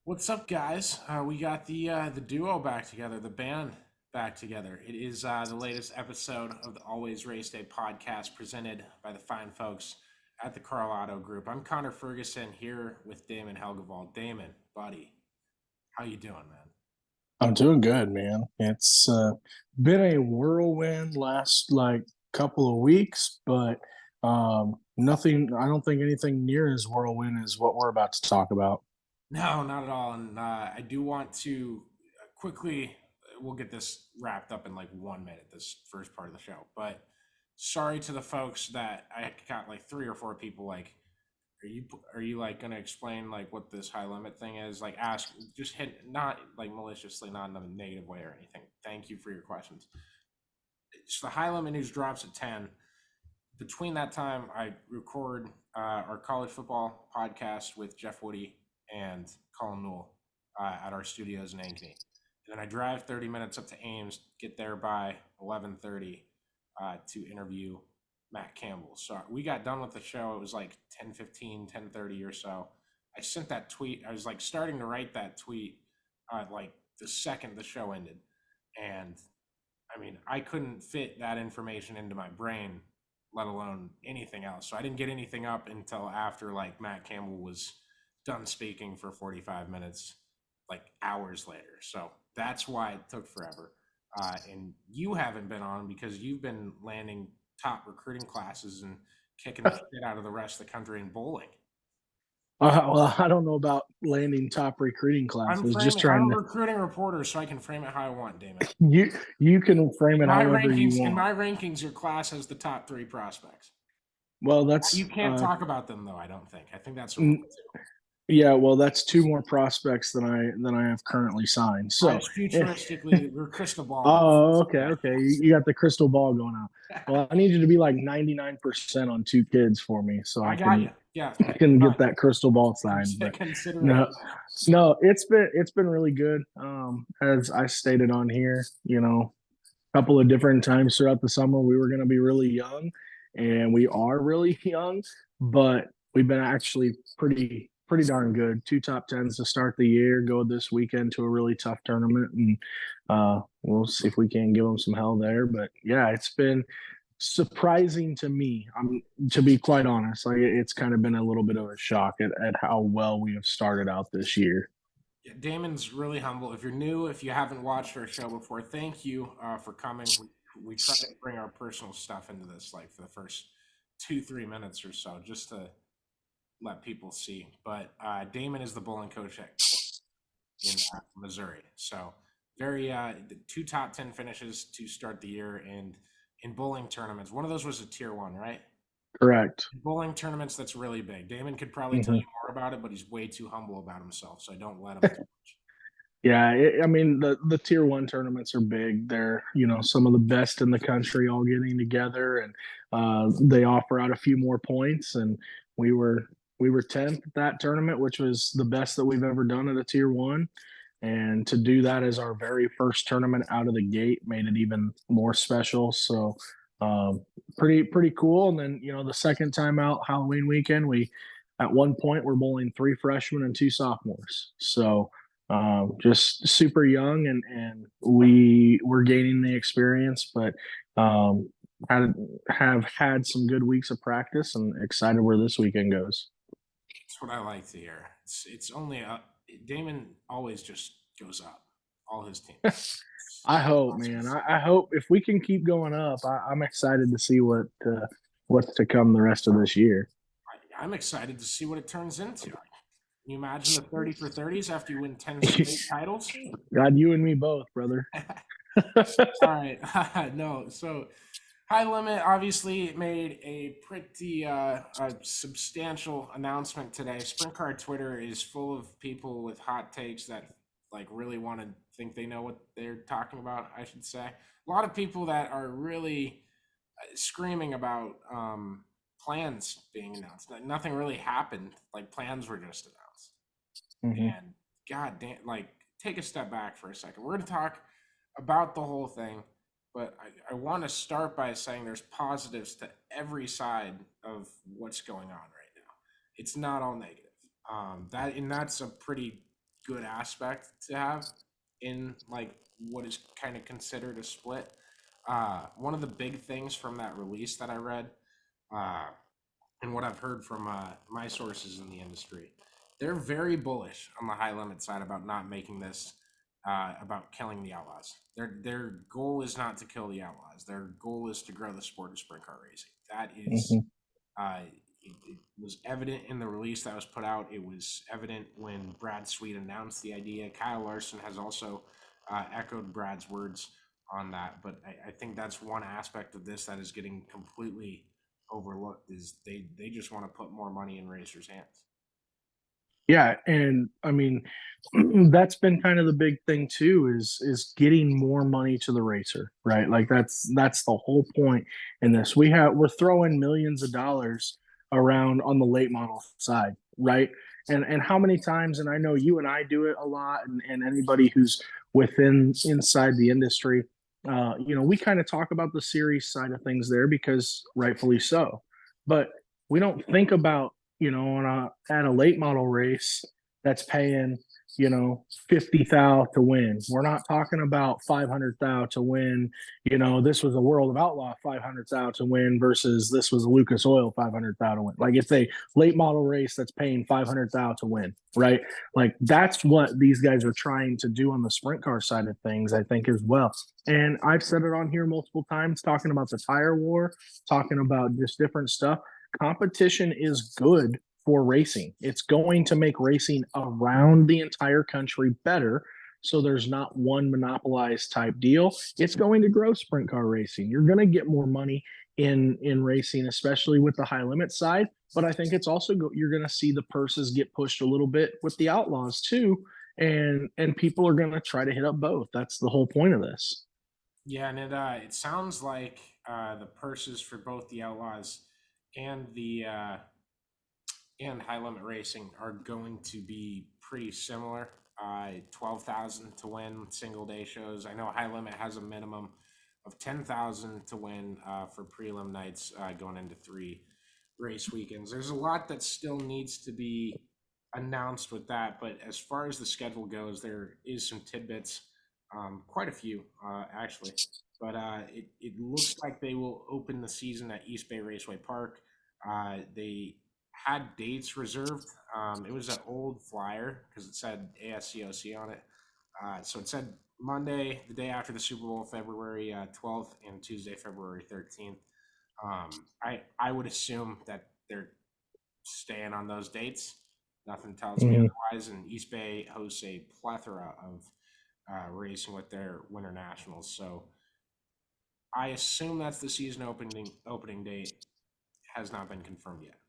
What's up, guys? We got the duo back together, the band back together. It is the latest episode of the Always Race Day podcast presented by the fine folks at the Carl Auto Group. I'm Connor Ferguson here with Damon Helgevald. Damon, buddy, how you doing, man? I'm doing good, man. It's been a whirlwind last couple of weeks, but nothing. I don't think anything near as whirlwind as what we're about to talk about. No, not at all. And I do want to quickly, we'll get this wrapped up in like 1 minute, this first part of the show. But sorry to the folks that I got like three or four people like, are you like gonna explain like what this high limit thing is? Like ask, just hit, not like maliciously, not in a negative way or anything. Thank you for your questions. So the high limit news drops at 10. Between that time, I record our college football podcast with Jeff Woody and Colin Newell at our studios in Ankeny. And then I drive 30 minutes up to Ames, get there by 11:30 to interview Matt Campbell. So we got done with the show. It was like 10:15, 10:30 or so. I sent that tweet. I was like starting to write that tweet like the second the show ended. And I mean, I couldn't fit that information into my brain, let alone anything else. So I didn't get anything up until after like Matt Campbell was done speaking for 45 minutes, like hours later. So that's why it took forever. And you haven't been on because you've been landing top recruiting classes and kicking the shit out of the rest of the country in bowling. Well, I don't know about landing top recruiting classes. Just I'm trying a to recruiting reporter, so I can frame it how I want, Damon. you can frame it however you In want. my rankings, your class has the top three prospects. Well, that's You can't talk about them though. I don't think. I think that's n- yeah. Well, that's two more prospects than I have currently signed. I So, was futuristically, we're crystal balling. oh, okay. You got the crystal ball going on. Well, I need you to be like 99% on two kids for me, so I I got can you. Yeah, I can get done. that crystal ball sign. But Consider it. no, no, it's been really good. As I stated on here, a couple of different times throughout the summer, we were going to be really young, and we are really young, but we've been actually pretty darn good. Two top tens to start the year. Go this weekend to a really tough tournament, and we'll see if we can give them some hell there. But yeah, it's been surprising to me. To be quite honest, like it's kind of been a little bit of a shock at how well we have started out this year. Yeah, Damon's really humble. If you're new, if you haven't watched our show before, thank you for coming. We try to bring our personal stuff into this, like for the first 2-3 minutes or so, just to let people see. But Damon is the bowling coach in Missouri, so very two top 10 finishes to start the year, and in bowling tournaments, one of those was a tier one, right? Correct. Bowling tournaments, that's really big. Damon could probably tell hmm you more about it, but he's way too humble about himself, so I don't let him too much. Yeah, I mean the tier one tournaments are big. They're some of the best in the country all getting together, and they offer out a few more points. And we were we were 10th at that tournament, which was the best that we've ever done at a tier one. And to do that as our very first tournament out of the gate made it even more special. So um, pretty cool. And then the second time out, Halloween weekend, we at one point we're bowling three freshmen and two sophomores. So just super young, and we were gaining the experience, but um, had, have had some good weeks of practice and excited where this weekend goes. That's what I like to hear. It's only Damon always just goes up. All his teams. I hope, Awesome. man. I hope if we can keep going up, I'm excited to see what's to come the rest of this year. I'm excited to see what it turns into. Can you imagine the 30 for 30s after you win 10 straight titles? God, you and me both, brother. All right. No, so High Limit obviously made a pretty a substantial announcement today. Sprint Car Twitter is full of people with hot takes that like really want to think they know what they're talking about, I should say. A lot of people that are really screaming about plans being announced. Nothing really happened. Like plans were just announced. hmm And god damn, like take a step back for a second. We're going to talk about the whole thing, but I want to start by saying there's positives to every side of what's going on right now. It's not all negative. That's a pretty good aspect to have in like what is kind of considered a split. One of the big things from that release that I read, uh, and what I've heard from my sources in the industry, they're very bullish on the high limit side about not making this about killing the outlaws. Their goal is not to kill the outlaws. Their goal is to grow the sport of sprint car racing. That is, Hmm. it was evident in the release that was put out. It was evident when Brad Sweet announced the idea. Kyle Larson has also echoed Brad's words on that. But I think that's one aspect of this that is getting completely overlooked is they just want to put more money in racers' hands. Yeah, and I mean, that's been kind of the big thing too is getting more money to the racer, right? Like that's the whole point in this. We're throwing millions of dollars around on the late model side, right? And how many times, and I know you and I do it a lot, and anybody who's within inside the industry, we kind of talk about the series side of things there because rightfully so. But we don't think about at a late model race that's paying 50,000 to win. We're not talking about 500,000 to win. This was a World of Outlaw 500,000 to win versus this was a Lucas Oil 500,000 to win. Like it's a late model race that's paying 500,000 to win, right? Like that's what these guys are trying to do on the sprint car side of things, I think, as well. And I've said it on here multiple times, talking about the tire war, talking about just different stuff. Competition is good for racing. It's going to make racing around the entire country better. So there's not one monopolized type deal. It's going to grow sprint car racing. You're going to get more money in racing, especially with the high limit side. But I think it's also you're going to see the purses get pushed a little bit with the outlaws too, and people are going to try to hit up both. That's the whole point of this. Yeah, and it sounds like the purses for both the outlaws and the and high limit racing are going to be pretty similar. 12,000 to win single day shows. I know high limit has a minimum of 10,000 to win for prelim nights going into 3 race weekends. There's a lot that still needs to be announced with that, but as far as the schedule goes, there is some tidbits, quite a few actually. But it looks like they will open the season at East Bay Raceway Park. They had dates reserved. It was an old flyer because it said ASCOC on it. So it said Monday, the day after the Super Bowl, February 12th, and Tuesday, February 13th. I would assume that they're staying on those dates. Nothing tells me Mm-hmm. otherwise. And East Bay hosts a plethora of racing with their winter nationals. So I assume that's the season opening date. Has not been confirmed yet.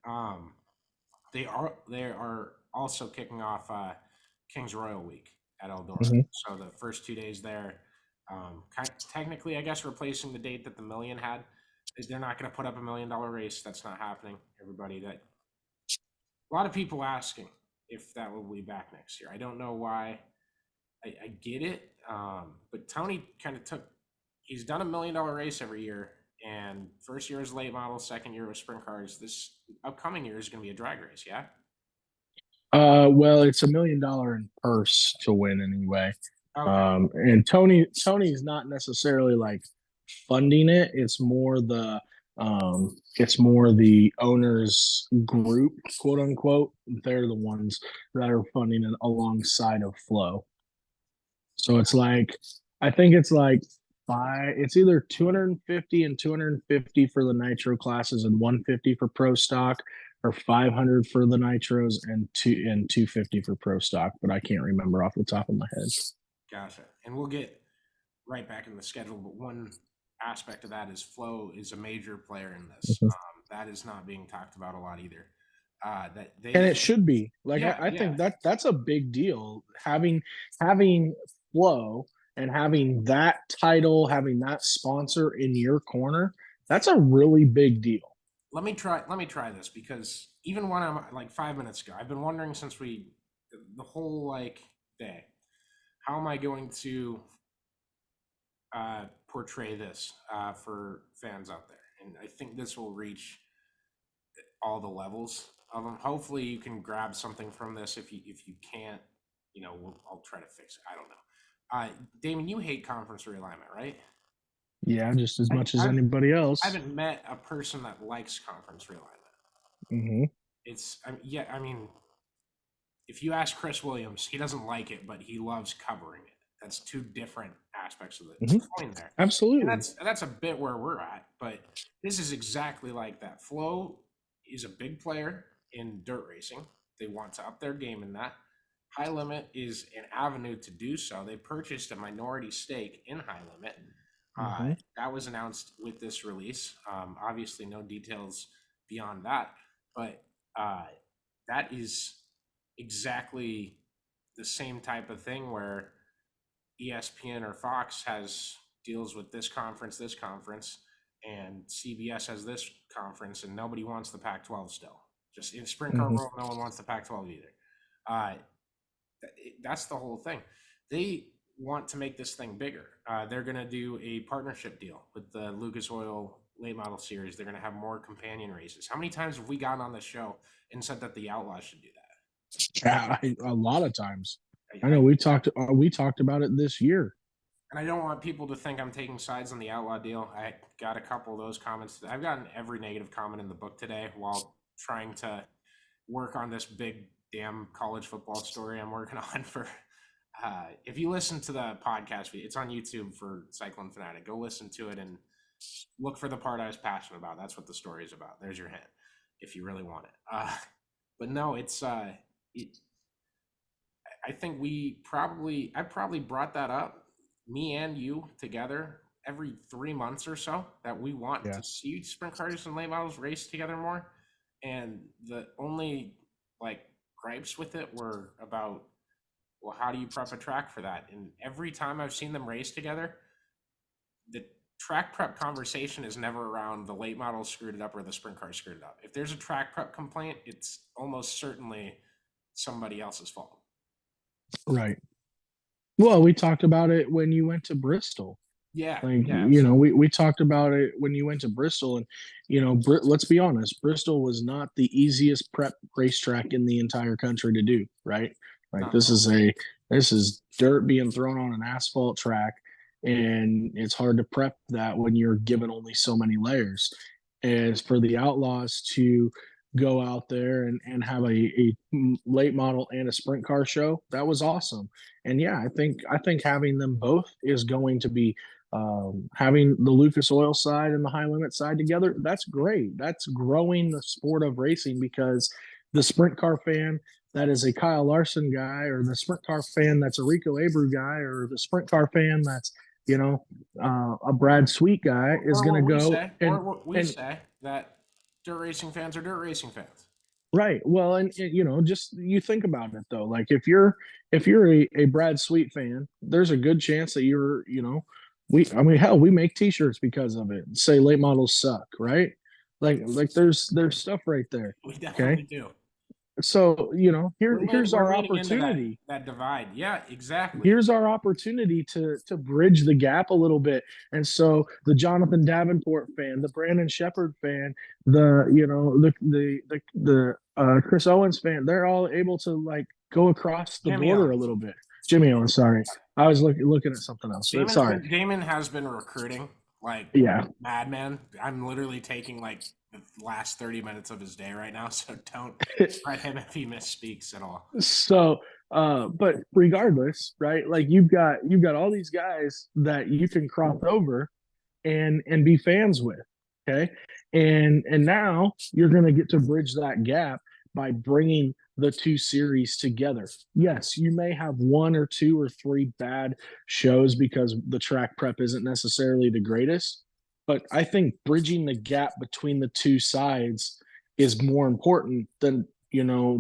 They are also kicking off Kings Royal Week at Eldora. Mm-hmm. So the first 2 days there, technically, I guess replacing the date that the Million had. They're not going to put up $1 million race. That's not happening. Everybody, that a lot of people asking if that will be back next year. I don't know why. I get it, but Tony kind of took. He's done $1 million race every year, and first year is late model, second year was sprint cars. This upcoming year is going to be a drag race. Yeah. Well, it's $1 million in purse to win anyway. Okay. And Tony's not necessarily like funding it. It's more the owners group, quote unquote. They're the ones that are funding it alongside of Flow. So it's like I think it's like it's either 250 and 250 for the nitro classes and 150 for pro stock, or 500 for the nitros and 250 for pro stock, but I can't remember off the top of my head. Gotcha. And we'll get right back in the schedule, but one aspect of that is Flow is a major player in this. Mhm. That is not being talked about a lot either. That And they, it should be like yeah, I yeah. think that's a big deal, having Flow and having that title, having that sponsor in your corner. That's a really big deal. Let me try this because even when I'm like 5 minutes ago, I've been wondering since the whole like day, how am I going to portray this for fans out there? And I think this will reach all the levels of them. Hopefully, you can grab something from this if you can't. I'll try to fix it. I don't know. Damon, you hate conference realignment, right? Yeah, just as I, much as I've, anybody I else. haven't met a person that likes conference realignment. Hmm. I mean, if you ask Chris Williams, he doesn't like it, but he loves covering it. That's two different aspects of the Hmm. coin there. And Absolutely. that's a bit where we're at, but this is exactly like that. Flow is a big player in dirt racing. They want to up their game in that. High Limit is an avenue to do so. They purchased a minority stake in High Limit. Hmm. That was announced with this release. Obviously, no details beyond that, but uh, that is exactly the same type of thing where ESPN or Fox has deals with this conference, and CBS has this conference, and nobody wants the Pac-12 still. Just in sprint car Hmm. world, no one wants the Pac-12 either. Uh, that's the whole thing. They want to make this thing bigger. They're going to do a partnership deal with the Lucas Oil late model series. They're going to have more companion races. How many times have we gotten on the show and said that the Outlaws should do that? Yeah, a lot of times. I know I we talked about it this year. And I don't want people to think I'm taking sides on the Outlaw deal. I got a couple of those comments. I've gotten every negative comment in the book today while trying to work on this big damn college football story I'm working on for. If you listen to the podcast, it's on YouTube for Cyclone Fanatic. Go listen to it and look for the part I was passionate about. That's what the story is about. There's your hint, if you really want it. But no, it, I think I probably brought that up, me and you together, every 3 months or so, that we want Yeah. to see sprint cars and late models race together more. And the only like gripes with it were about, well, how do you prep a track for that? And every time I've seen them race together, the track prep conversation is never around the late model screwed it up or the sprint car screwed it up. If there's a track prep complaint, it's almost certainly somebody else's fault. Right. Well, we talked about it when you went to Bristol. Yeah, Like, yeah, absolutely. we talked about it when you went to Bristol, and let's be honest, Bristol was not the easiest prep racetrack in the entire country to do. Right? Like, Not at all. this is dirt being thrown on an asphalt track, and it's hard to prep that when you're given only so many layers. As for the Outlaws to go out there and have a late model and a sprint car show, that was awesome. And yeah, I think having them both is going to be having the Lucas Oil side and the High Limit side together. That's great. That's growing the sport of racing, because the sprint car fan that is a Kyle Larson guy, or the sprint car fan that's a Rico Abreu guy, or the sprint car fan that's a Brad Sweet guy, is going to go Or what we and say that dirt racing fans are dirt racing fans. right. Well, and just you think about it though. Like, if you're a Brad Sweet fan, there's a good chance that I mean, hell, we make T-shirts because of it. Say late models suck, right? Like there's stuff right there. We Okay, definitely do. so here's We're our leaning into opportunity. that divide. Yeah, exactly. Here's our opportunity to bridge the gap a little bit. And so the Jonathan Davenport fan, the Brandon Shepard fan, the Chris Owens fan, they're all able to like go across the Jimmy border a Owens. little bit. Jimmy Owens, sorry, I was looking at something else. Sorry. Damon has been recruiting like Yeah. madman. I'm literally taking like the last 30 minutes of his day right now, so don't let him if he misspeaks at all. So but regardless, right, like you've got all these guys that you can cross over and be fans with. Okay, and now you're going to get to bridge that gap by bringing the two series together. Yes, you may have one or two or three bad shows because the track prep isn't necessarily the greatest, but I think bridging the gap between the two sides is more important than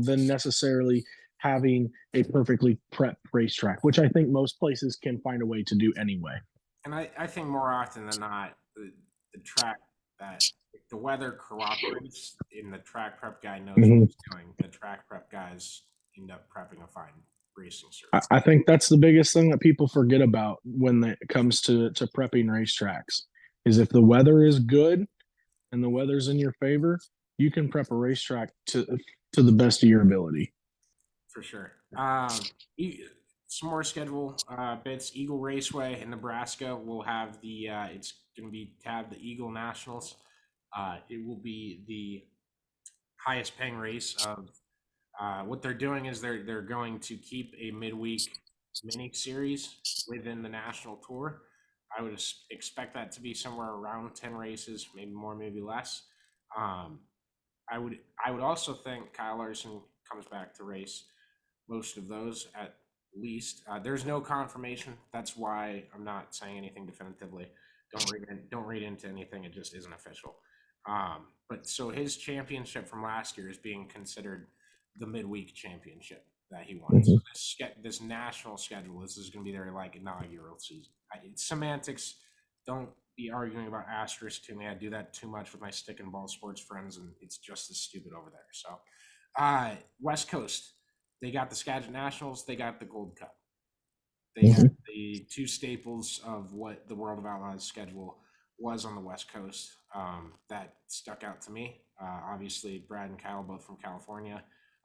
necessarily having a perfectly prepped racetrack, which I think most places can find a way to do anyway. And I think more often than not, the track that if the weather cooperates and the track prep guy knows what Mm-hmm. he's doing, the track prep guys end up prepping a fine racing I, surface. I think that's the biggest thing that people forget about when it comes to prepping racetracks is if the weather is good and the weather's in your favor, you can prep a racetrack to the best of your ability. for sure. Some more schedule bits. Eagle Raceway in Nebraska will have it's going to be tabbed the Eagle Nationals. It will be the highest paying race of what they're doing is they're going to keep a midweek mini series within the national tour. I would expect that to be somewhere around 10 races, maybe more, maybe less. Um, I would also think Kyle Larson comes back to race most of those at least. There's no confirmation. That's why I'm not saying anything definitively. Don't read into anything. It just isn't official. But so his championship from last year is being considered the midweek championship that he won. So this national schedule, this is going to be their like inaugural season. It's semantics. Don't be arguing about asterisk to me. I do that too much with my stick and ball sports friends, and it's just as stupid over there. So, West Coast, they got the Skagit Nationals, they got the Gold Cup. They got the two staples of what the World of Outlaws schedule was on the West Coast. That stuck out to me. Obviously, Brad and Kyle, both from California.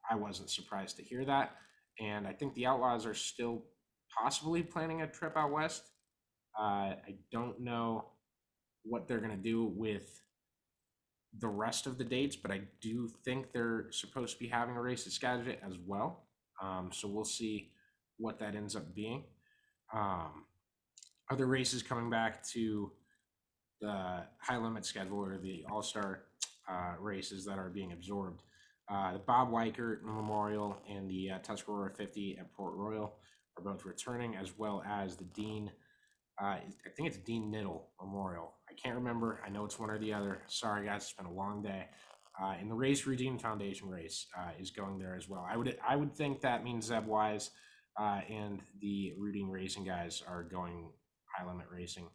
I wasn't surprised to hear that. And I think the Outlaws are still possibly planning a trip out west. I don't know what they're going to do with the rest of the dates, but I do think they're supposed to be having a race at Skagit as well. So we'll see what that ends up being. Other races coming back to the high limit schedule or the all-star races that are being absorbed. The Bob Weichert Memorial and the Tuscarora 50 at Port Royal are both returning, as well as the Dean, I think it's Dean Niddle Memorial. I can't remember. I know it's one or the other. Sorry, guys, it's been a long day. And the Race Redeem Foundation race is going there as well. I would think that means Zeb Wise and the Rudine Racing guys are going high limit racing.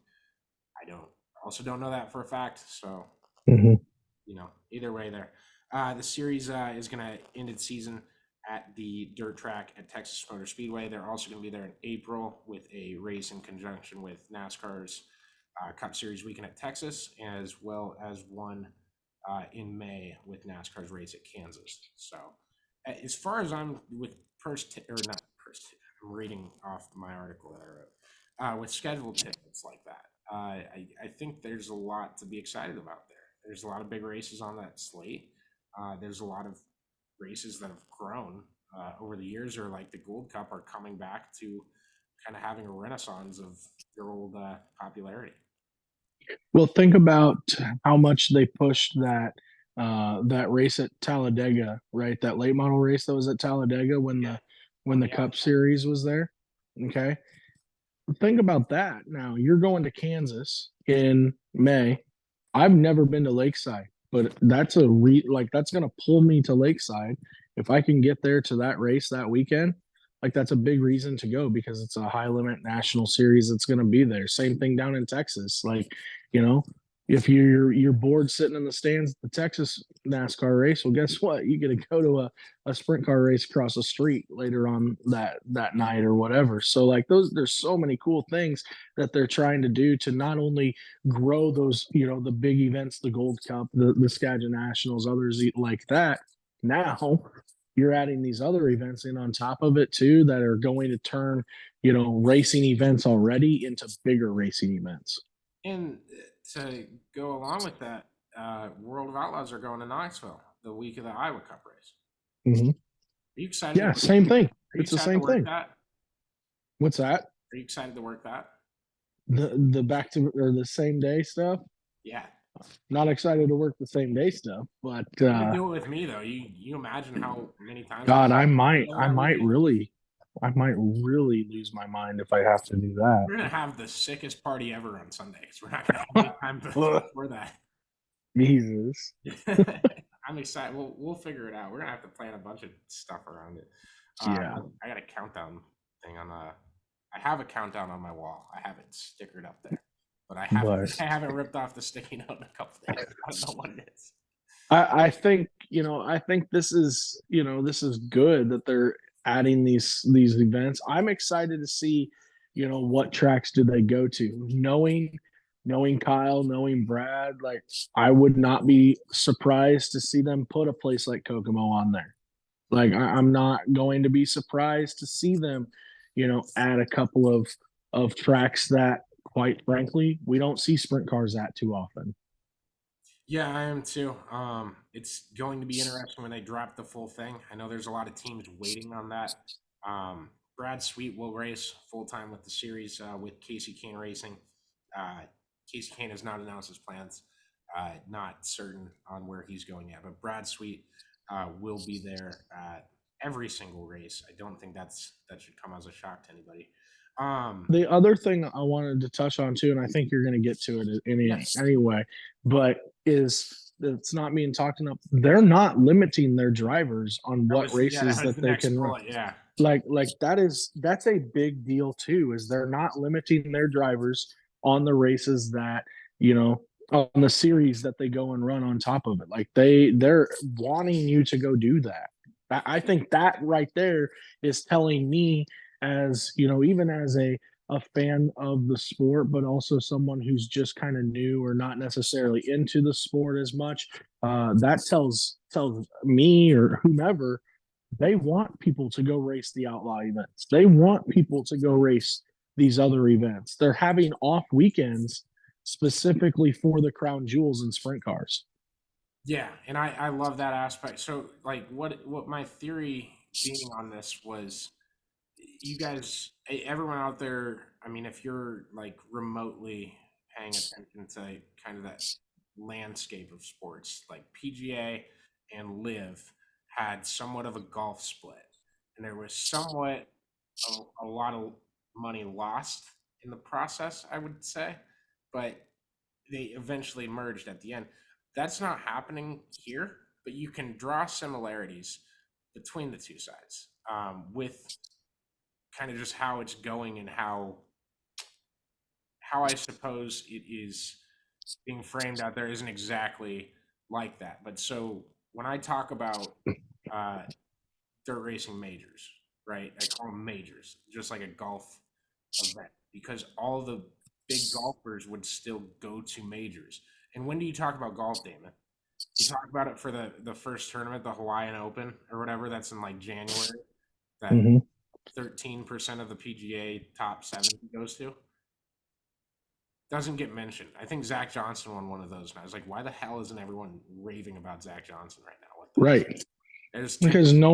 I don't know that for a fact. So, either way there. The series is going to end its season at the dirt track at Texas Motor Speedway. They're also going to be there in April with a race in conjunction with NASCAR's Cup Series weekend at Texas, as well as one in May with NASCAR's race at Kansas. So, as far as I'm with I'm reading off my article that I wrote with scheduled tickets like that. I think there's a lot to be excited about there. There's a lot of big races on that slate. There's a lot of races that have grown over the years, or like the Gold Cup, are coming back to kind of having a renaissance of their old popularity. Well, think about how much they pushed that race at Talladega, right? That late model race that was at Talladega when the Cup Series was there. Okay, think about that. Now you're going to Kansas in May. I've never been to Lakeside, but that's that's going to pull me to Lakeside if I can get there to that race that weekend. Like that's a big reason to go because it's a high limit national series that's going to be there. Same thing down in Texas. Like, if you're bored sitting in the stands at the Texas NASCAR race, well, guess what? You get to go to a sprint car race across the street later on that night or whatever. So like there's so many cool things that they're trying to do to not only grow those, the big events, the Gold Cup, the Skagit Nationals, others like that. Now you're adding these other events in on top of it too that are going to turn, racing events already into bigger racing events. And to go along with that, World of Outlaws are going to Knoxville the week of the Iowa Cup race. Mm-hmm. Are you excited? Yeah, same thing. It's the same thing. That? What's that? Are you excited to work that? The back to or the same day stuff? Yeah. Not excited to work the same day stuff, but you can do it with me though. You imagine how many times? God, I might really lose my mind if I have to do that. We're gonna have the sickest party ever on Sunday because we're not gonna have any time before that. Jesus. I'm excited. We'll figure it out. We're gonna have to plan a bunch of stuff around it. Yeah. I got a countdown thing on I have a countdown on my wall. I have it stickered up there, but I haven't ripped off the sticky note in a couple days. I don't know what it is. I think this is good that they're adding these events. I'm excited to see what tracks do they go to. Knowing Kyle, knowing Brad, like I would not be surprised to see them put a place like Kokomo on there. Like I'm not going to be surprised to see them, add a couple of tracks that, quite frankly, we don't see sprint cars at too often. Yeah, I am too. It's going to be interesting when they drop the full thing. I know there's a lot of teams waiting on that. Brad Sweet will race full time with the series with Casey Kane Racing. Uh, Casey Kane has not announced his plans. Not certain on where he's going yet, but Brad Sweet will be there at every single race. I don't think that should come as a shock to anybody. The other thing I wanted to touch on too, and I think you're going to get to it Yes, anyway, but is it's not being talked enough. They're not limiting their drivers on what that races was that the they next can run. bullet. Yeah, Like that's a big deal too. Is they're not limiting their drivers on the races that you know on the series that they go and run on top of it. Like they're wanting you to go do that. I think that right there is telling me, as even as a fan of the sport, but also someone who's just kind of new or not necessarily into the sport as much. That tells me or whomever they want people to go race the outlaw events. They want people to go race these other events. They're having off weekends specifically for the crown jewels and sprint cars. yeah, and I love that aspect. So, like, what my theory being on this was, you guys, everyone out there. I mean, if you're like remotely paying attention to kind of that landscape of sports, like PGA and Live had somewhat of a golf split, and there was somewhat a lot of money lost in the process, I would say, but they eventually merged at the end. That's not happening here, but you can draw similarities between the two sides with kind of just how it's going and how I suppose it is being framed out there isn't exactly like that. But so when I talk about uh, dirt racing majors, right? I call them majors, just like a golf event, because all the big golfers would still go to majors. And when do you talk about golf, Damon? You talk about it for the first tournament, the Hawaiian Open or whatever. That's in like January. That Mm-hmm. 13% of the PGA top 70 goes to doesn't get mentioned. I think Zach Johnson won one of those, and I was like, why the hell isn't everyone raving about Zach Johnson right now? What the hell? Right. There's two. Because no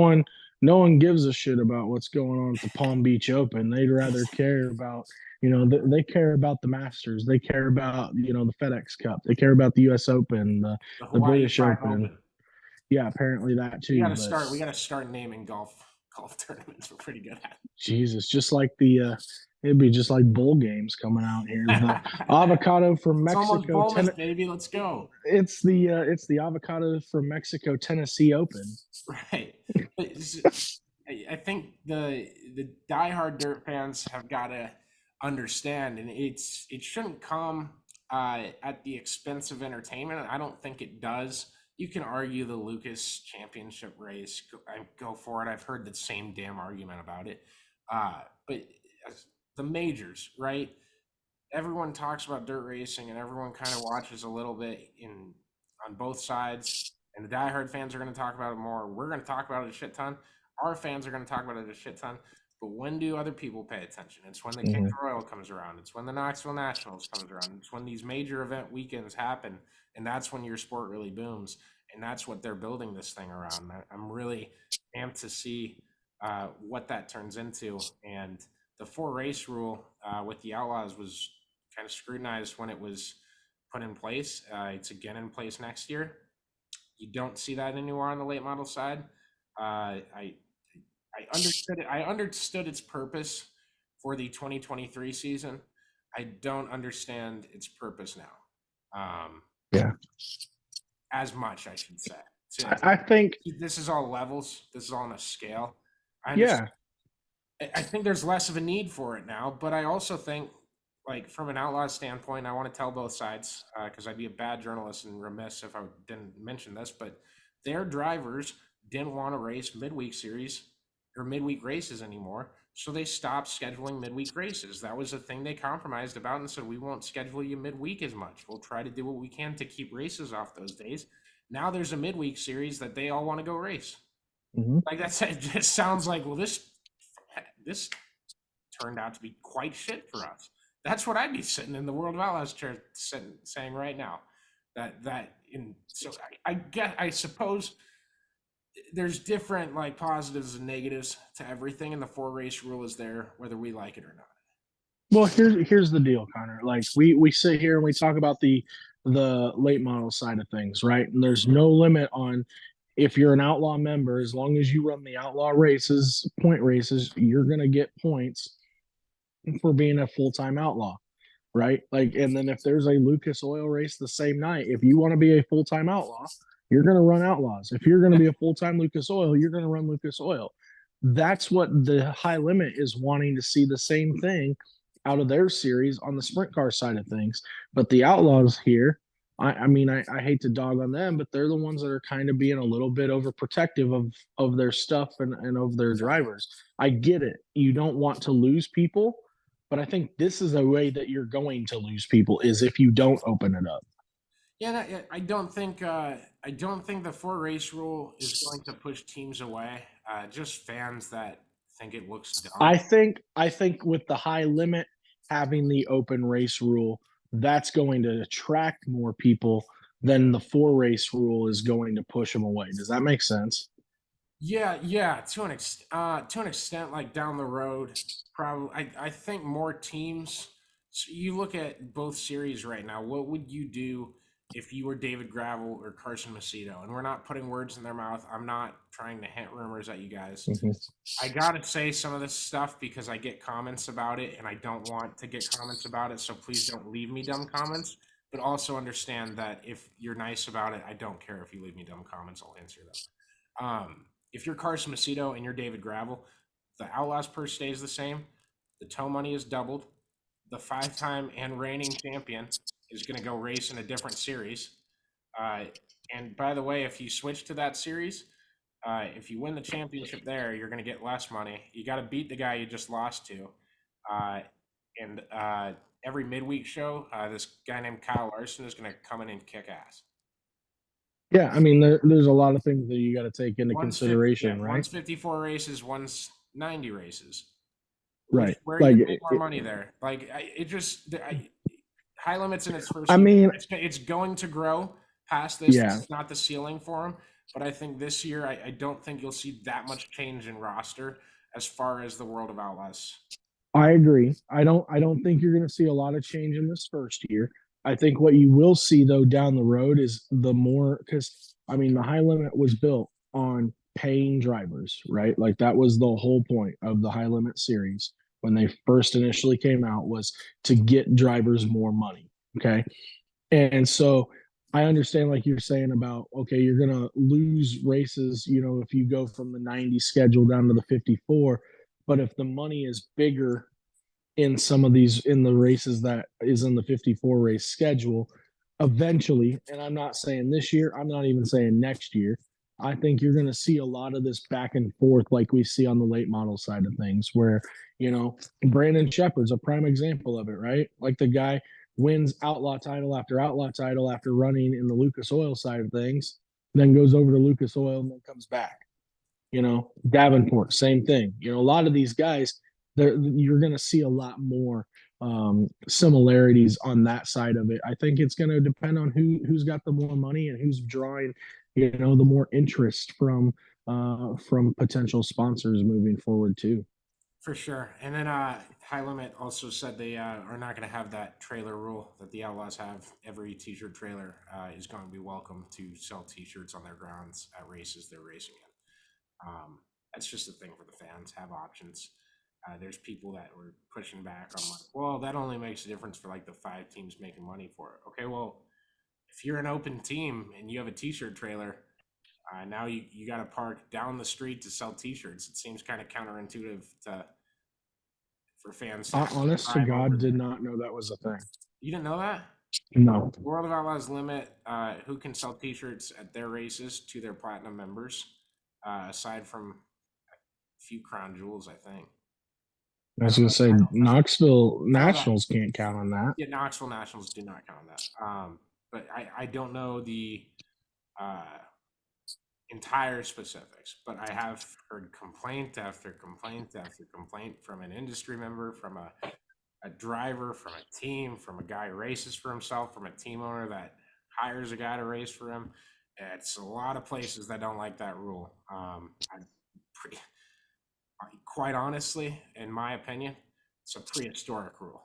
one gives a shit about what's going on at the Palm Beach Open. They'd rather care about, they care about the Masters. They care about, the FedEx Cup. They care about the US Open, The the Hawaii British 5 Open. Open. Yeah, apparently that We got too. to But start. We got to start naming golf tournaments. We're pretty good at. Jesus, just like it'd be just like bowl games coming out here. The It. avocado from It's almost Mexico, boneless, baby. Let's go. it's the avocado from Mexico Tennessee Open. Right. But I think the diehard dirt fans have got to understand, and it shouldn't come at the expense of entertainment. I don't think it does. You can argue the Lucas Championship race. Go for it. I've heard the same damn argument about it. But the majors, right? Everyone talks about dirt racing, and everyone kind of watches a little bit in on both sides. And the diehard fans are going to talk about it more. We're going to talk about it a shit ton. Our fans are going to talk about it a shit ton. But when do other people pay attention? It's when the Kings Mm-hmm. Royal comes around. It's when the Knoxville Nationals comes around. It's when these major event weekends happen, and that's when your sport really booms. And that's what they're building this thing around. I'm really amped to see what that turns into. And the four race rule with the Outlaws was kind of scrutinized when it was put in place. It's again in place next year. You don't see that anymore on the late model side. I understood it. I understood its purpose for the 2023 season. I don't understand its purpose now. Yeah, As much, I should say. I think. This is all levels. This is all on a scale. I understand. Yeah, I think there's less of a need for it now, but I also think, like, from an outlaw standpoint, I want to tell both sides because I'd be a bad journalist and remiss if I didn't mention this. But their drivers didn't want to race midweek series or midweek races anymore, so they stopped scheduling midweek races. That was a thing they compromised about and said, we won't schedule you midweek as much. We'll try to do what we can to keep races off those days. Now there's a midweek series that they all want to go race. Mm-hmm. Like that's it. Just sounds like, well, this turned out to be quite shit for us. That's what I'd be sitting in the World of Outlaws chair saying right now. I suppose there's different like positives and negatives to everything, and the 4 race rule is there whether we like it or not. Well, here's the deal, Connor. Like we sit here and we talk about the late model side of things, right? And there's no limit on if you're an outlaw member, as long as you run the outlaw races, point races, you're gonna get points for being a full time outlaw, right? Like, and then if there's a Lucas Oil race the same night, if you want to be a full time outlaw, you're going to run outlaws. If you're going to be a full time Lucas Oil, you're going to run Lucas Oil. That's what the high limit is wanting to see the same thing out of their series on the sprint car side of things. But the outlaws here, I hate to dog on them, but they're the ones that are kind of being a little bit overprotective of their stuff and of their drivers. I get it. You don't want to lose people, but I think this is a way that you're going to lose people is if you don't open it up. Yeah, I don't think the 4 race rule is going to push teams away. Just fans that think it looks dumb. I think with the high limit having the open race rule, that's going to attract more people than the 4 race rule is going to push them away. Does that make sense? Yeah, to an extent, like down the road, probably. I think more teams. So you look at both series right now. What would you do if you were David Gravel or Carson Macedo? And we're not putting words in their mouth. I'm not trying to hint rumors at you guys. Mm-hmm. I gotta say some of this stuff because I get comments about it, and I don't want to get comments about it. So please don't leave me dumb comments. But also understand that if you're nice about it, I don't care if you leave me dumb comments. I'll answer them. If you're Carson Macedo and you're David Gravel, the Outlaws purse stays the same. The tow money is doubled. The 5-time and reigning champion is going to go race in a different series. Uh, and by the way, if you switch to that series, if you win the championship there, you're going to get less money. You got to beat the guy you just lost to. Uh, and every midweek show, this guy named Kyle Larson is going to come in and kick ass. Yeah, there's a lot of things that you got to take into consideration, right? One's 54 races, one's 90 races. Right. Where Like, you make more money there? Like high limits in its first. I mean, it's going to grow past this. Yeah. It's not the ceiling for them, but I think this year I don't think you'll see that much change in roster as far as the World of Outlaws. I agree. I don't think you're going to see a lot of change in this first year. I think what you will see though down the road is the more because the high limit was built on paying drivers, right? Like that was the whole point of the high limit series when they first initially came out was to get drivers more money. Okay. And so I understand, like you're saying about, okay, you're going to lose races, if you go from the 90 schedule down to the 54. But if the money is bigger in some of these, in the races that is in the 54 race schedule, eventually, and I'm not saying this year, I'm not even saying next year, I think you're going to see a lot of this back and forth like we see on the late model side of things, where, Brandon Shepard's a prime example of it, right? Like the guy wins outlaw title after running in the Lucas Oil side of things, then goes over to Lucas Oil and then comes back. Davenport, same thing. A lot of these guys, you're going to see a lot more similarities on that side of it. I think it's going to depend on who's got the more money and who's drawing, the more interest from potential sponsors moving forward too. For sure. And then High Limit also said they are not going to have that trailer rule that the Outlaws have. Every t-shirt trailer is going to be welcome to sell t-shirts on their grounds at races they're racing in. That's just a thing for the fans, have options. There's people that were pushing back on like, well, that only makes a difference for like the 5 teams making money for it. Okay, well, if you're an open team and you have a t-shirt trailer, now you got to park down the street to sell t-shirts. It seems kind of counterintuitive for fans. Honest to God, did not know that was a thing. You didn't know that? No. World of Outlaws limit who can sell t-shirts at their races to their platinum members, aside from a few crown jewels, I think. I was going to say Knoxville Nationals can't count on that. Yeah, Knoxville Nationals do not count on that. But I don't know the entire specifics, but I have heard complaint after complaint after complaint from an industry member, from a driver, from a team, from a guy who races for himself, from a team owner that hires a guy to race for him. It's a lot of places that don't like that rule. I'm pretty, quite honestly, in my opinion, it's a prehistoric rule.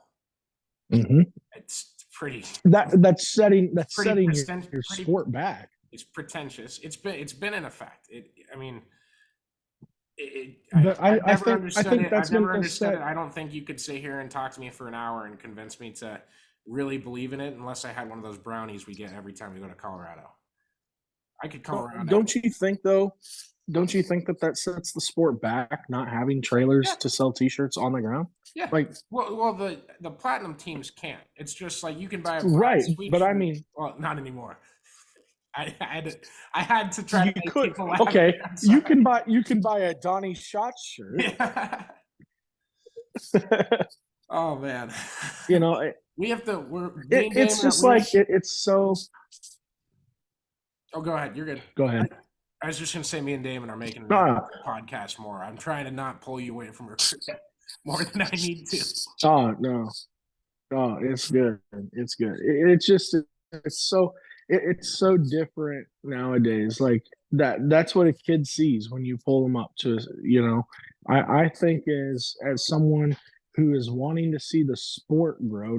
Mm-hmm. It's pretty That's setting your pretty. sport back. It's pretentious. It's been in effect. I mean, But I've I never think understood it. that's I've never gonna understood set. it. I don't think you could sit here and talk to me for an hour and convince me to really believe in it unless I had one of those brownies we get every time we go to Colorado. I could come around. Don't you think though? Don't you think that sets the sport back, not having trailers Yeah, to sell T-shirts on the ground? yeah. Like, Well, the platinum teams can't. It's just like you can buy a right? But I sweatshirt. mean, Well, not anymore. I had to try you to make could. people laugh. Okay, I'm sorry. you can buy a Donnie Shot shirt. Yeah. Oh man. You know, We have to. Me and it's Damon. just like it's so. Oh, go ahead. You're good. Go ahead. I was just gonna say, me and Damon are making Ah. the podcast more. I'm trying to not pull you away from recruiting more than I need to. Oh no, oh, it's good. It's good. It's just it's so different nowadays. Like that's what a kid sees when you pull them up to. I think as someone who is wanting to see the sport grow,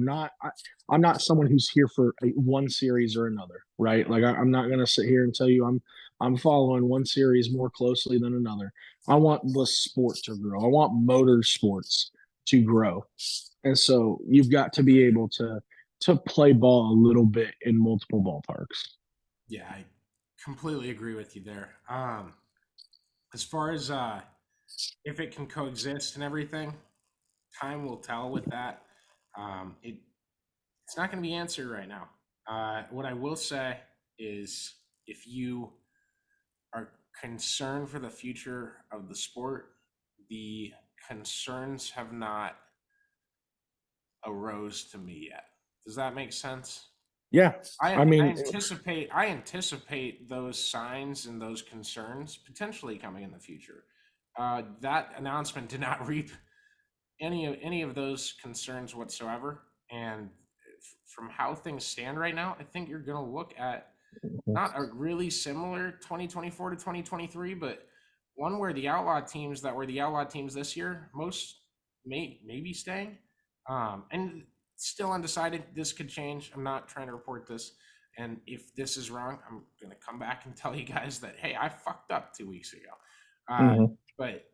I'm not someone who's here for one series or another, right? Like I'm not going to sit here and tell you I'm following one series more closely than another. I want the sport to grow. I want motorsports to grow. And so you've got to be able to play ball a little bit in multiple ballparks. Yeah, I completely agree with you there. As far as if it can coexist and everything, time will tell with that. It's not going to be answered right now. What I will say is, if you are concerned for the future of the sport, the concerns have not arose to me yet. Does that make sense? Yeah. I mean, I anticipate those signs and those concerns potentially coming in the future. That announcement did not reap any of those concerns whatsoever. And from how things stand right now, I think you're going to look at not a really similar 2024 to 2023, but one where the outlaw teams that were the outlaw teams this year, most may be staying. And still undecided. This could change. I'm not trying to report this. And if this is wrong, I'm going to come back and tell you guys that, hey, I fucked up 2 weeks ago. But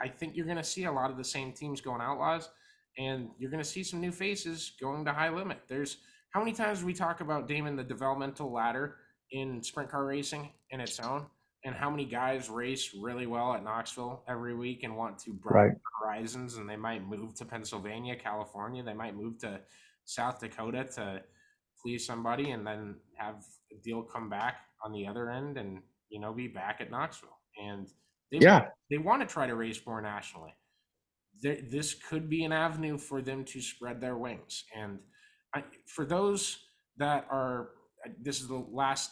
I think you're going to see a lot of the same teams going outlaws, and you're going to see some new faces going to high limit. There's how many times we talk about, Damon, the developmental ladder in sprint car racing in its own, and how many guys race really well at Knoxville every week and want to broaden horizons, and they might move to Pennsylvania, California, they might move to South Dakota to please somebody, and then have a deal come back on the other end and be back at Knoxville. And they want to try to race more nationally. This could be an avenue for them to spread their wings. And for those that are, this is the last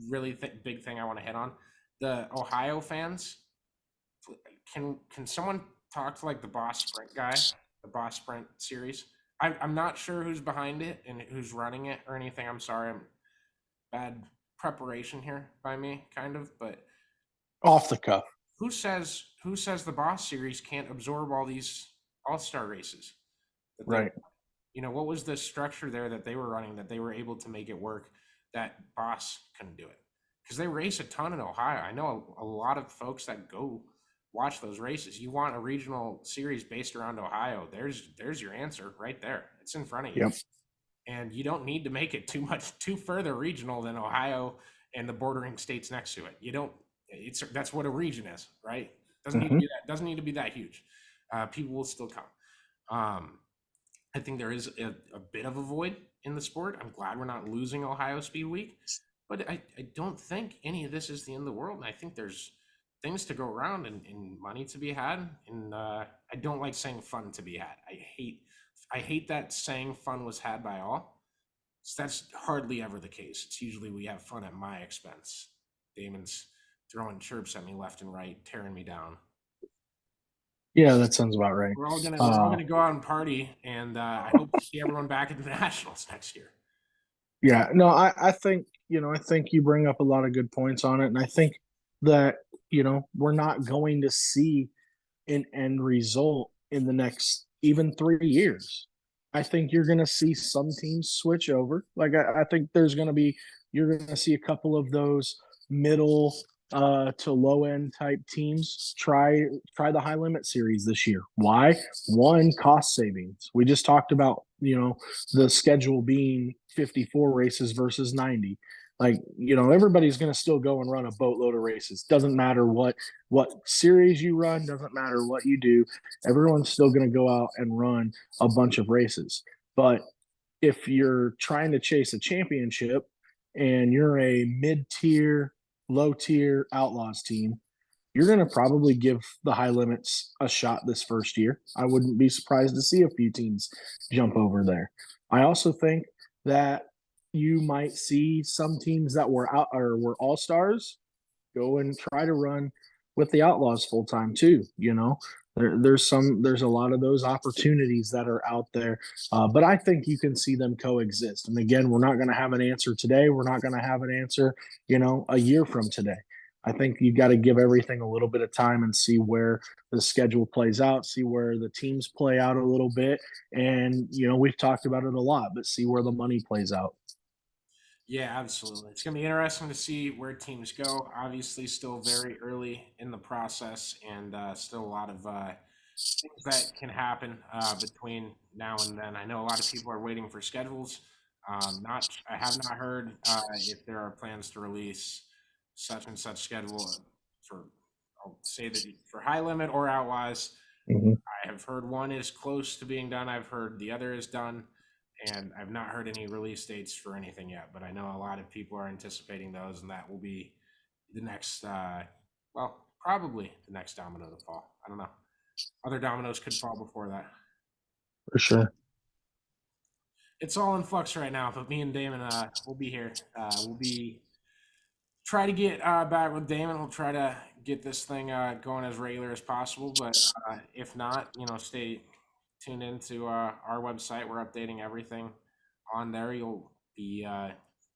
really big thing I want to hit on. The Ohio fans, can someone talk to like the Boss Sprint guy, the Boss Sprint series? I'm not sure who's behind it and who's running it or anything. I'm sorry, I'm bad preparation here by me, kind of, but off the cuff. Who says the Boss series can't absorb all these all-star races? Right. What was the structure there that they were running that they were able to make it work that Boss couldn't do it? Because they race a ton in Ohio. I know a lot of folks that go watch those races. You want a regional series based around Ohio, there's your answer right there. It's in front of you. Yep. And you don't need to make it too further regional than Ohio and the bordering states next to it. You don't. That's what a region is, right? Doesn't need to be that. Doesn't need to be that huge. People will still come. I think there is a bit of a void in the sport. I'm glad we're not losing Ohio Speed Week, but I don't think any of this is the end of the world. And I think there's things to go around and money to be had. And I don't like saying fun to be had. I hate that saying fun was had by all. So that's hardly ever the case. It's usually we have fun at my expense. Damon's throwing chirps at me left and right, tearing me down. Yeah, that sounds about right. We're all gonna go out and party, and I hope to see everyone back at the Nationals next year. Yeah, no, I think, I think you bring up a lot of good points on it. And I think that, we're not going to see an end result in the next even 3 years. I think you're going to see some teams switch over. Like, I think you're going to see a couple of those middle to low end type teams try the high limit series this year. Why? One, cost savings. We just talked about, the schedule being 54 races versus 90. Like, everybody's going to still go and run a boatload of races. Doesn't matter what series you run, doesn't matter what you do. Everyone's still going to go out and run a bunch of races. But if you're trying to chase a championship and you're a mid-tier, low-tier Outlaws team, you're going to probably give the high limits a shot this first year. I wouldn't be surprised to see a few teams jump over there. I also think that you might see some teams that were out or were all stars go and try to run with the Outlaws full time too. There's a lot of those opportunities that are out there, but I think you can see them coexist. And again, we're not going to have an answer today. We're not going to have an answer, a year from today. I think you got to give everything a little bit of time and see where the schedule plays out, see where the teams play out a little bit. And, we've talked about it a lot, but see where the money plays out. Yeah, absolutely. It's going to be interesting to see where teams go. Obviously, still very early in the process, and still a lot of things that can happen between now and then. I know a lot of people are waiting for schedules. I have not heard if there are plans to release such and such schedule for. I'll say that for high limit or outlaws. Mm-hmm. I have heard one is close to being done. I've heard the other is done, and I've not heard any release dates for anything yet. But I know a lot of people are anticipating those, and that will be the next, probably the next domino to fall. I don't know. Other dominoes could fall before that. For sure. It's all in flux right now, but me and Damon, will be here. We'll be try to get back with Damon. We'll try to get this thing going as regular as possible. But if not, stay tuned into our website. We're updating everything on there. You'll be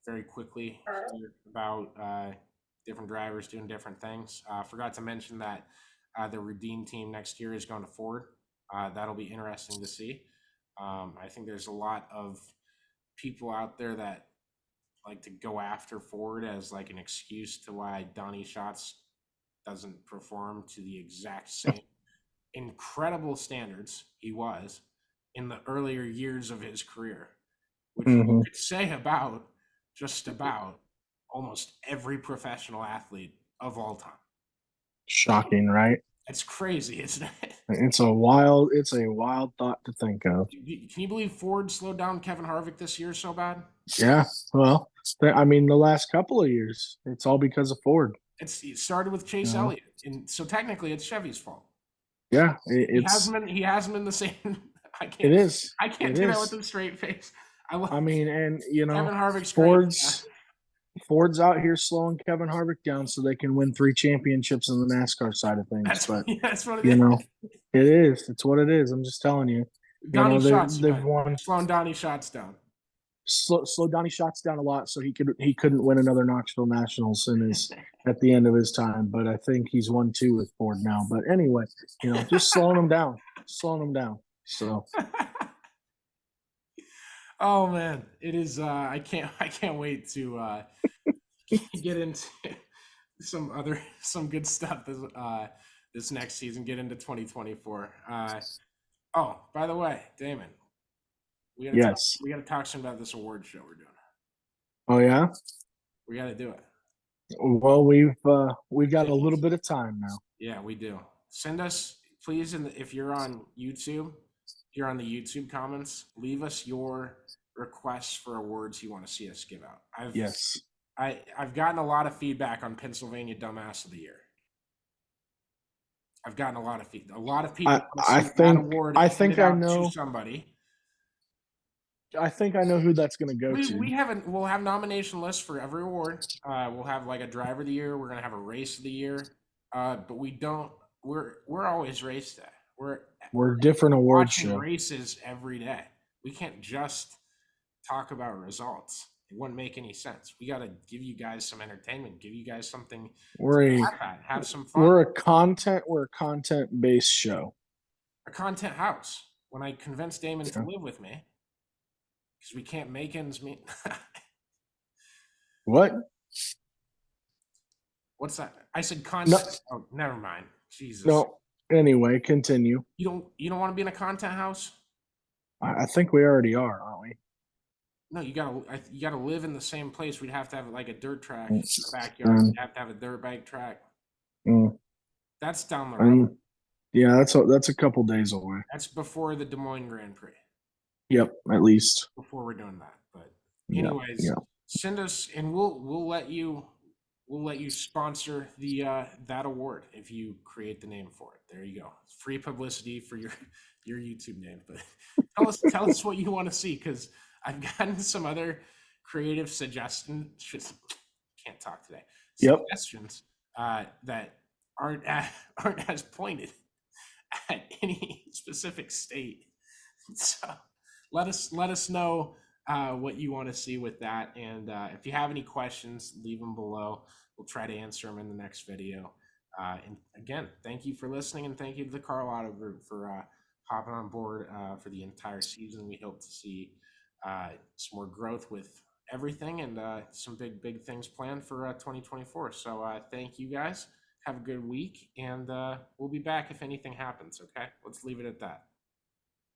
very quickly hear about different drivers doing different things. Forgot to mention that the Redeem team next year is going to Ford. That'll be interesting to see. I think there's a lot of people out there that like to go after Ford as like an excuse to why Donnie Schatz doesn't perform to the exact same incredible standards he was in the earlier years of his career, which you could say about just about almost every professional athlete of all time. Shocking, right? It's crazy, isn't it? It's a wild thought to think of. Can you believe Ford slowed down Kevin Harvick this year so bad? Yeah, well, the last couple of years, it's all because of Ford. It started with Chase Elliott, and so technically, it's Chevy's fault. Yeah, he hasn't been the same. I can't. It is. I can't do that with a straight face. And Kevin Harvick's Ford's out here slowing Kevin Harvick down so they can win 3 championships in the NASCAR side of things. That's what it is. It is. It's what it is. I'm just telling you. Donnie Schatz, they've won. Slowing Donnie Schatz down. Slow Donnie Schatz down a lot, so he couldn't win another Knoxville Nationals at the end of his time. But I think he's won 2 with Ford now. But anyway, just slowing him down. So. Oh man, it is. I can't wait to get into some good stuff this next season. Get into 2024. Oh, by the way, Damon, we gotta talk some about this award show we're doing. Oh yeah, we got to do it. Well, we've got a little bit of time now. Yeah, we do. Send us, please, if you're on YouTube. Here on the YouTube comments, leave us your requests for awards you want to see us give out. I've gotten a lot of feedback on Pennsylvania Dumbass of the Year. I've gotten a lot of feedback. A lot of people I think I know somebody. I think I know who that's going to go to. We'll have nomination lists for every award. We'll have like a driver of the year. We're gonna have a race of the year. But we don't. We're always race day. We're a different award watching show. races every day. We can't just talk about results. It wouldn't make any sense. We got to give you guys some entertainment, give you guys something We're to a laugh at, have some fun. we're a content based show. A content house. When I convinced Damon to Yeah. live with me, because we can't make ends meet. What? What's that? I said content. Oh, never mind. Jesus. No. Anyway, continue. You don't want to be in a content house? I think we already are, aren't we? No, you gotta live in the same place. We'd have to have like a dirt track in the backyard. We'd have to have a dirt bike track. That's down the road. Yeah, that's a couple days away. That's before the Des Moines Grand Prix. Yep, at least. Before we're doing that. But anyways, yeah. send us and we'll let you sponsor the that award if you create the name for it. There you go. Free publicity for your YouTube name. But tell us what you want to see, because I've gotten some other creative suggestions. Can't talk today. Suggestions that aren't as pointed at any specific state. So let us know what you want to see with that, and if you have any questions, leave them below. We'll try to answer them in the next video. And again, thank you for listening, and thank you to the Carl Auto Group for hopping on board for the entire season. We hope to see some more growth with everything, and some big things planned for 2024. So thank you guys. Have a good week, and we'll be back if anything happens. Okay, let's leave it at that.